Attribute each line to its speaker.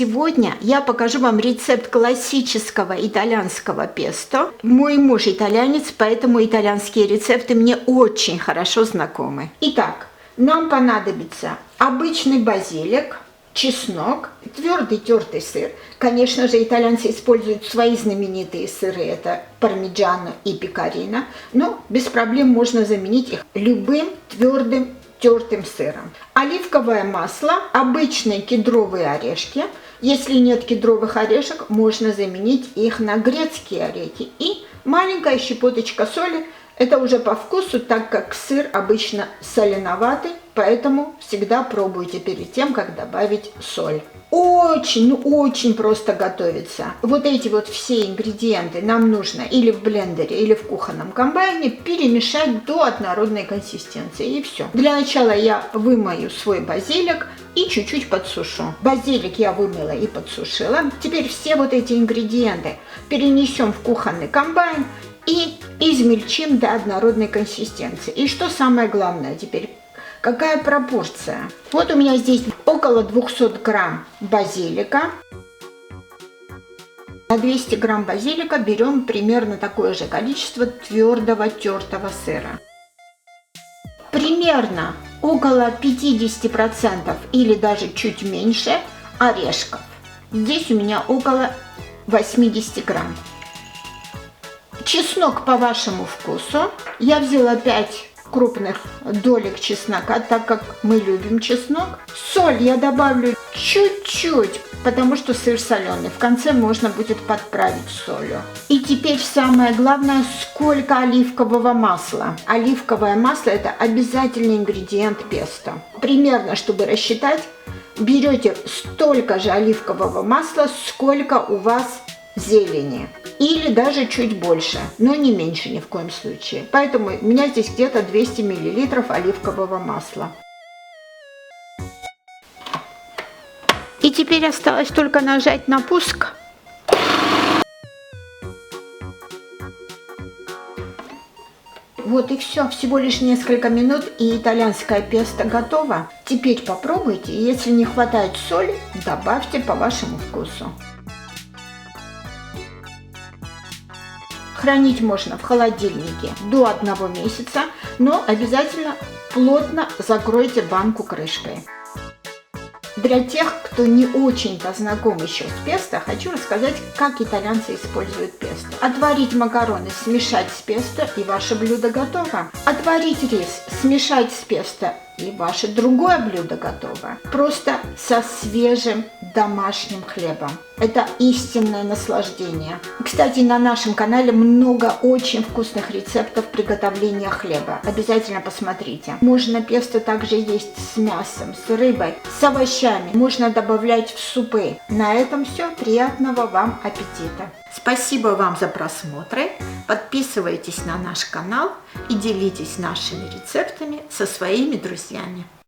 Speaker 1: Сегодня я покажу вам рецепт классического итальянского песто. Мой муж итальянец, поэтому итальянские рецепты мне очень хорошо знакомы. Итак, нам понадобится обычный базилик, чеснок, твердый тертый сыр. Конечно же, итальянцы используют свои знаменитые сыры, это пармиджано и пекарино, но без проблем можно заменить их любым твердым тертым сыром. Оливковое масло, обычные кедровые орешки. Если нет кедровых орешек, можно заменить их на грецкие орехи. И маленькая щепоточка соли. Это уже по вкусу, так как сыр обычно соленоватый, поэтому всегда пробуйте перед тем, как добавить соль. Очень просто готовится. Вот эти вот все ингредиенты нам нужно или в блендере, или в кухонном комбайне перемешать до однородной консистенции, и все. Для начала я вымою свой базилик и чуть-чуть подсушу. Базилик я вымыла и подсушила. Теперь все вот эти ингредиенты перенесем в кухонный комбайн и измельчим до однородной консистенции. И что самое главное теперь, какая пропорция? Вот у меня здесь около 200 грамм базилика. На 200 грамм базилика берем примерно такое же количество твердого тертого сыра. Примерно около 50% или даже чуть меньше орешков. Здесь у меня около 80 грамм. Чеснок по вашему вкусу. Я взяла 5 крупных долек чеснока, так как мы любим чеснок. Соль я добавлю чуть-чуть, потому что сыр соленый. В конце можно будет подправить солью. И теперь самое главное, сколько оливкового масла. Оливковое масло – это обязательный ингредиент песто. Примерно, чтобы рассчитать, берете столько же оливкового масла, сколько у вас зелени. Или даже чуть больше, но не меньше ни в коем случае. Поэтому у меня здесь где-то 200 мл оливкового масла. И теперь осталось только нажать на пуск. Вот и все. Всего лишь несколько минут, и итальянское песто готово. Теперь попробуйте. Если не хватает соли, добавьте по вашему вкусу. Хранить можно в холодильнике до 1 месяца, но обязательно плотно закройте банку крышкой. Для тех, кто не очень-то знаком еще с песто, хочу рассказать, как итальянцы используют песто. Отварить макароны, смешать с песто, и ваше блюдо готово. Отварить рис, смешать с песто, и ваше другое блюдо готово. Просто со свежим домашним хлебом. Это истинное наслаждение. Кстати, на нашем канале много очень вкусных рецептов приготовления хлеба. Обязательно посмотрите. Можно песто также есть с мясом, с рыбой, с овощами. Можно добавлять в супы. На этом все. Приятного вам аппетита. Спасибо вам за просмотры. Подписывайтесь на наш канал и делитесь нашими рецептами со своими друзьями.